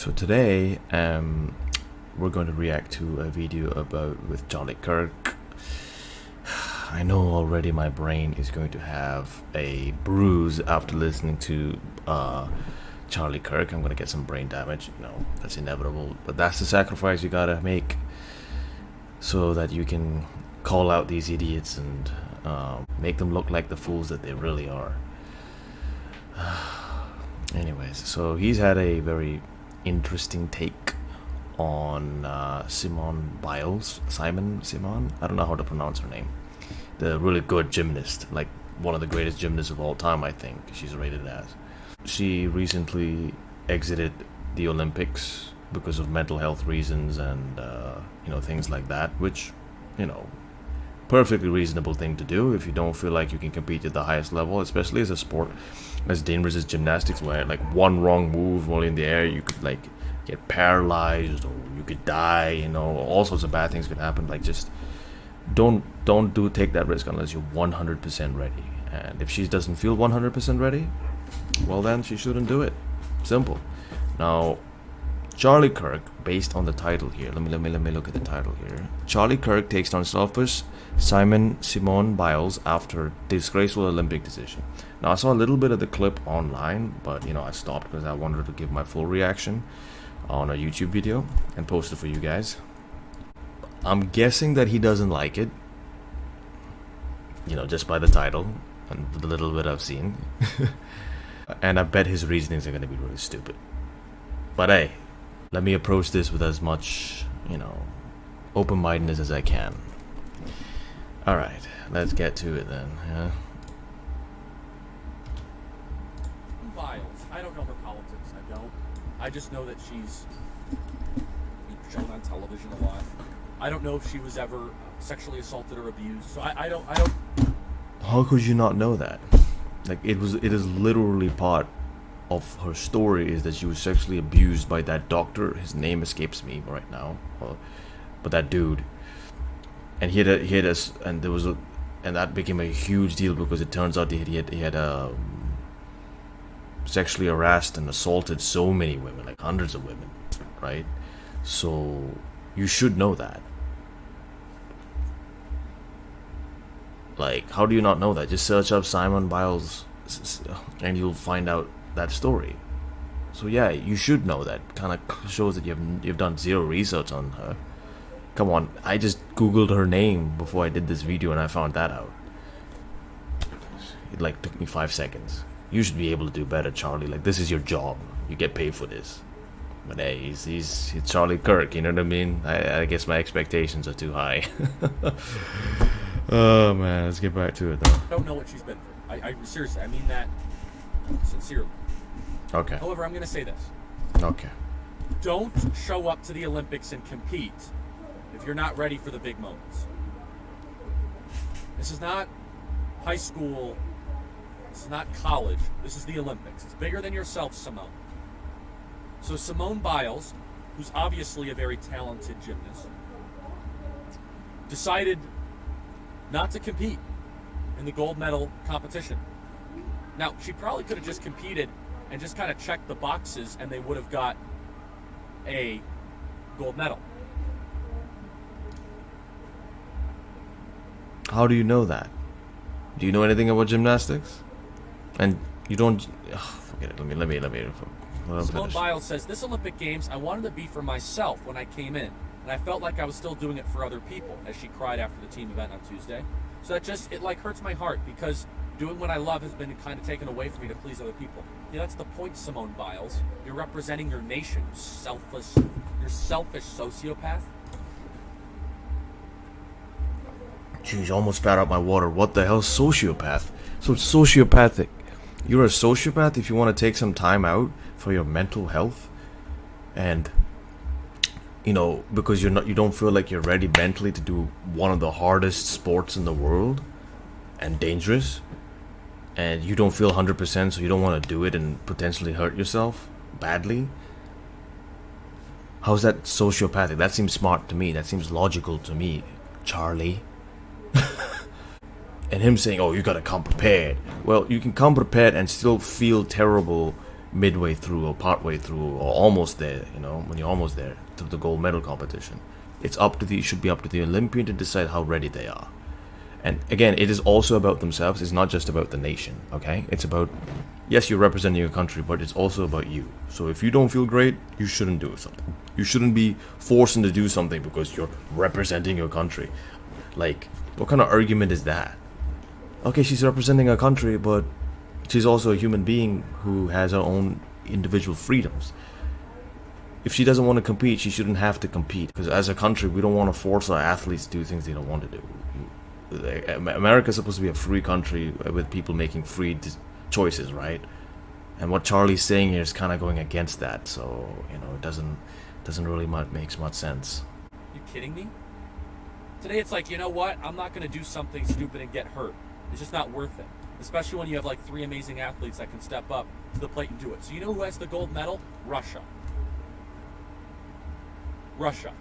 So today, we're going to react to a video with Charlie Kirk. I know already my brain is going to have a bruise after listening to Charlie Kirk. I'm going to get some brain damage. That's inevitable. But that's the sacrifice you gotta make so that you can call out these idiots and make them look like the fools that they really are. Anyways, so he's had a very interesting take on Simone Biles. Simon? I don't know how to pronounce her name. The really good gymnast, like one of the greatest gymnasts of all time, I think she's rated as. She recently exited the Olympics because of mental health reasons and things like that, which, perfectly reasonable thing to do if you don't feel like you can compete at the highest level, especially as a sport as dangerous as gymnastics, where like one wrong move while in the air you could like get paralyzed or you could die, all sorts of bad things could happen. Like, just don't take that risk unless you're 100% ready. And if she doesn't feel 100% ready, well, then she shouldn't do it. Simple. Now, Charlie Kirk, based on the title here, let me look at the title here. Charlie Kirk takes on selfish Simone Biles after disgraceful Olympic decision. Now, I saw a little bit of the clip online, but I stopped because I wanted to give my full reaction on a YouTube video and post it for you guys. I'm guessing that he doesn't like it, just by the title and the little bit I've seen. And I bet his reasonings are going to be really stupid. But hey, let me approach this with as much, open-mindedness as I can. Alright, let's get to it then. Yeah. Biles. I don't know her politics. I don't. I just know that she's shown on television a lot. I don't know if she was ever sexually assaulted or abused. So I don't. How could you not know that? Like, it is literally part of her story is that she was sexually abused by that doctor. His name escapes me right now, but that dude. And and that became a huge deal because it turns out that he had sexually harassed and assaulted so many women, like hundreds of women, right? So you should know that. Like, how do you not know that? Just search up Simone Biles and you'll find out that story. So yeah, you should know that. Kind of shows that you've done zero research on her. Come on, I just googled her name before I did this video and I found that out. It like took me 5 seconds. You should be able to do better, Charlie. Like, this is your job. You get paid for this. But hey, he's Charlie Kirk, you know what I mean? I guess my expectations are too high. Oh man, let's get back to it though. I don't know what she's been through. I seriously, I mean that sincerely. Okay. However, I'm going to say this. Okay. Don't show up to the Olympics and compete if you're not ready for the big moments. This is not high school. This is not college. This is the Olympics. It's bigger than yourself, Simone. So Simone Biles, who's obviously a very talented gymnast, decided not to compete in the gold medal competition. Now, she probably could have just competed and just kind of checked the boxes and they would have got a gold medal. How do you know that? Do you know anything about gymnastics? And you don't... forget it. Let me Simone Biles says, this Olympic Games, I wanted to be for myself when I came in. And I felt like I was still doing it for other people, as she cried after the team event on Tuesday. So it like hurts my heart because doing what I love has been kind of taken away from me to please other people. Yeah, that's the point, Simone Biles. You're representing your nation, you're selfish sociopath. Jeez, almost spat out my water. What the hell? Sociopath? So it's sociopathic. You're a sociopath if you want to take some time out for your mental health and because you don't feel like you're ready mentally to do one of the hardest sports in the world and dangerous, and you don't feel 100%, so you don't want to do it and potentially hurt yourself badly. How's that sociopathic? That seems smart to me. That seems logical to me, Charlie. And him saying, oh, you gotta come prepared. Well, you can come prepared and still feel terrible midway through or partway through or almost there, you know, when you're almost there to the gold medal competition. It's it should be up to the Olympian to decide how ready they are. And again, it is also about themselves. It's not just about the nation, okay? It's about, yes, you're representing your country, but it's also about you. So if you don't feel great, you shouldn't do something. You shouldn't be forcing to do something because you're representing your country. Like, what kind of argument is that? Okay, she's representing her country, but she's also a human being who has her own individual freedoms. If she doesn't want to compete, she shouldn't have to compete. Because as a country, we don't want to force our athletes to do things they don't want to do. America's supposed to be a free country with people making free choices, right? And what Charlie's saying here is kind of going against that. So, you know, it doesn't really makes much sense. You kidding me? Today it's like, you know what? I'm not going to do something stupid and get hurt. It's just not worth it. Especially when you have like 3 amazing athletes that can step up to the plate and do it. So you know who has the gold medal? Russia. Russia.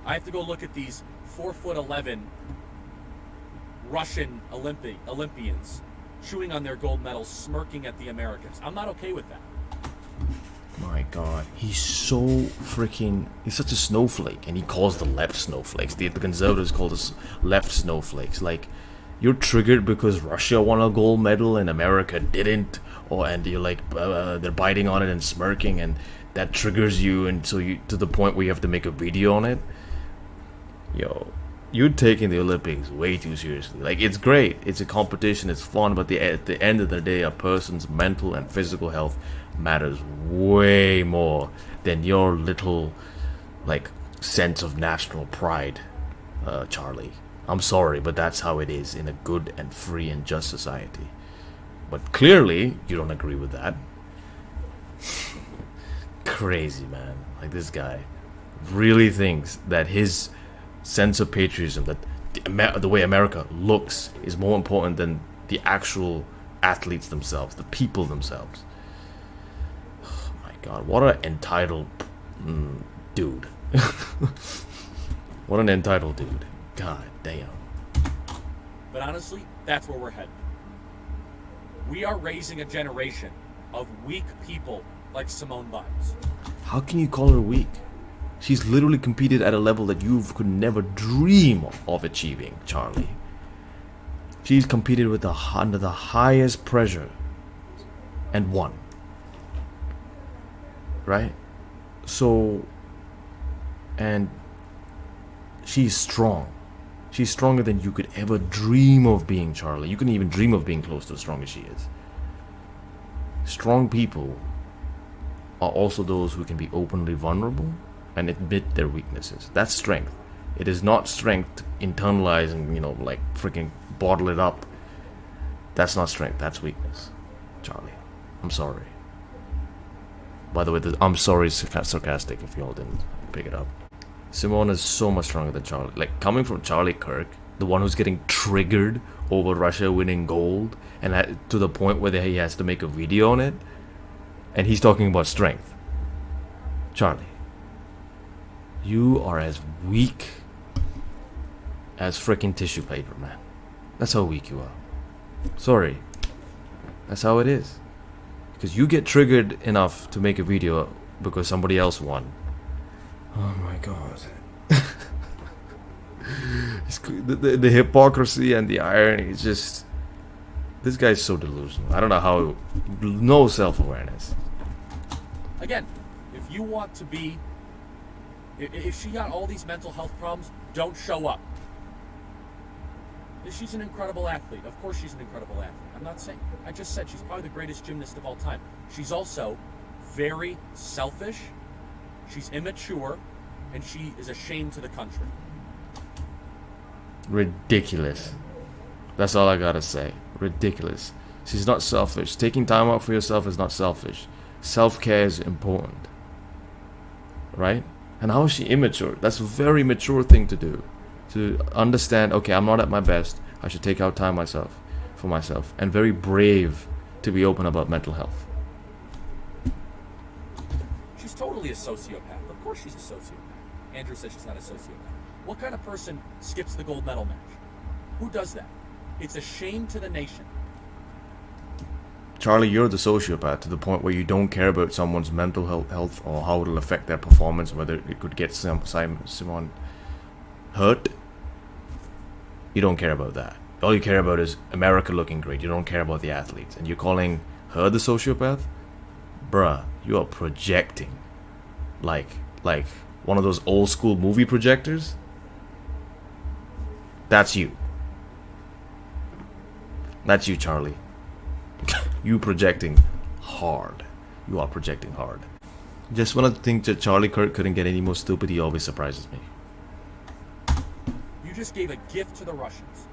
I have to go look at these 4'11" Russian Olympians chewing on their gold medals, smirking at the Americans. I'm not okay with that. My God, he's such a snowflake, and he calls the left snowflakes. The conservatives call us left snowflakes. Like, you're triggered because Russia won a gold medal and America didn't, and you're like, they're biting on it and smirking, and that triggers you, and so you to the point where you have to make a video on it. Yo, you're taking the Olympics way too seriously. Like, it's great, it's a competition, it's fun, but at the end of the day, a person's mental and physical health matters way more than your little, like, sense of national pride, Charlie. I'm sorry, but that's how it is in a good and free and just society. But clearly, you don't agree with that. Crazy, man. Like, this guy really thinks that his sense of patriotism, that the way America looks, is more important than the actual athletes themselves, the people themselves. Oh my God, what an entitled dude. What an entitled dude. God damn. But honestly, that's where we're headed. We are raising a generation of weak people like Simone Biles. How can you call her weak? She's literally competed at a level that you could never dream of achieving, Charlie. She's competed with under the highest pressure and won. Right? So, and she's strong. She's stronger than you could ever dream of being, Charlie. You couldn't even dream of being close to as strong as she is. Strong people are also those who can be openly vulnerable and admit their weaknesses. That's strength. It is not strength to internalize and, like freaking bottle it up. That's not strength. That's weakness, Charlie. I'm sorry. By the way, I'm sorry is sarcastic if y'all didn't pick it up. Simone is so much stronger than Charlie. Like, coming from Charlie Kirk, the one who's getting triggered over Russia winning gold, and to the point where he has to make a video on it, and he's talking about strength. Charlie, you are as weak as freaking tissue paper, man. That's how weak you are. Sorry. That's how it is. Because you get triggered enough to make a video because somebody else won. Oh my God. the hypocrisy and the irony is just... This guy's so delusional. I don't know how... No self-awareness. Again, if you want to be... If she got all these mental health problems, don't show up. She's an incredible athlete. Of course she's an incredible athlete. I'm not saying... I just said she's probably the greatest gymnast of all time. She's also very selfish. She's immature, and she is a shame to the country. Ridiculous. That's all I gotta say. Ridiculous. She's not selfish. Taking time out for yourself is not selfish. Self-care is important. Right? And how is she immature? That's a very mature thing to do. To understand, okay, I'm not at my best. I should take out time for myself. And very brave to be open about mental health. She's totally a sociopath. Of course she's a sociopath. Andrew says she's not a sociopath. What kind of person skips the gold medal match? Who does that? It's a shame to the nation. Charlie, you're the sociopath to the point where you don't care about someone's mental health or how it'll affect their performance, whether it could get Simone hurt. You don't care about that. All you care about is America looking great. You don't care about the athletes. And you're calling her the sociopath? Bruh, you are projecting. Like one of those old school movie projectors? That's you. That's you, Charlie. You projecting hard. You are projecting hard. Just when I think that Charlie Kirk couldn't get any more stupid, he always surprises me. You just gave a gift to the Russians.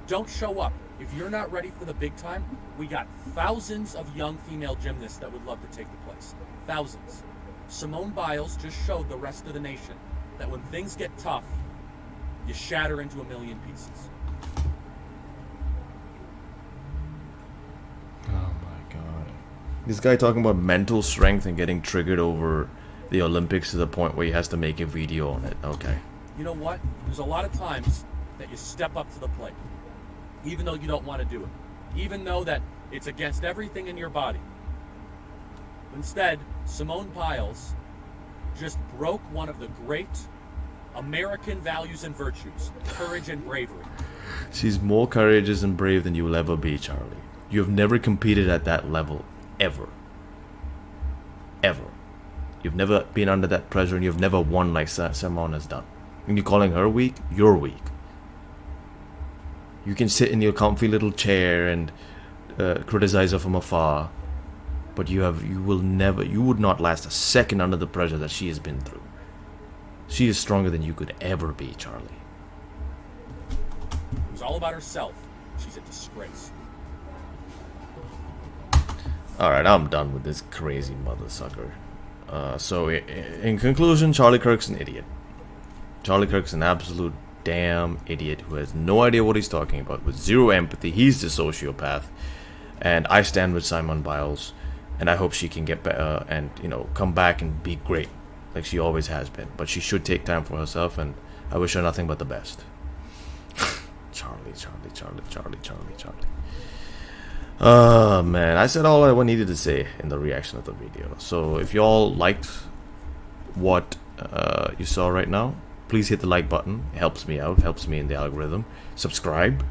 Don't show up. If you're not ready for the big time, we got thousands of young female gymnasts that would love to take the place. Thousands. Simone Biles just showed the rest of the nation that when things get tough, you shatter into a million pieces. Oh my god. This guy talking about mental strength and getting triggered over the Olympics to the point where he has to make a video on it. Okay. You know what? There's a lot of times that you step up to the plate, even though you don't want to do it, even though that it's against everything in your body. Instead, Simone Biles just broke one of the great American values and virtues, courage and bravery. She's more courageous and brave than you will ever be, Charlie. You have never competed at that level, ever. Ever. You've never been under that pressure and you've never won like Simone has done. And you're calling her weak? You're weak. You can sit in your comfy little chair and criticize her from afar, but you would not last a second under the pressure that she has been through. She is stronger than you could ever be, Charlie. It was all about herself. She's a disgrace. Alright, I'm done with this crazy mother sucker. So, in conclusion, Charlie Kirk's an idiot. Charlie Kirk's an absolute damn idiot who has no idea what he's talking about, with zero empathy. He's the sociopath. And I stand with Simone Biles. And I hope she can get better and, come back and be great, like she always has been. But she should take time for herself, and I wish her nothing but the best. Charlie. Oh, man. I said all I needed to say in the reaction of the video. So if y'all liked what you saw right now, please hit the like button. It helps me out, helps me in the algorithm. Subscribe,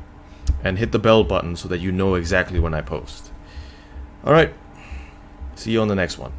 and hit the bell button so that you know exactly when I post. Alright. See you on the next one.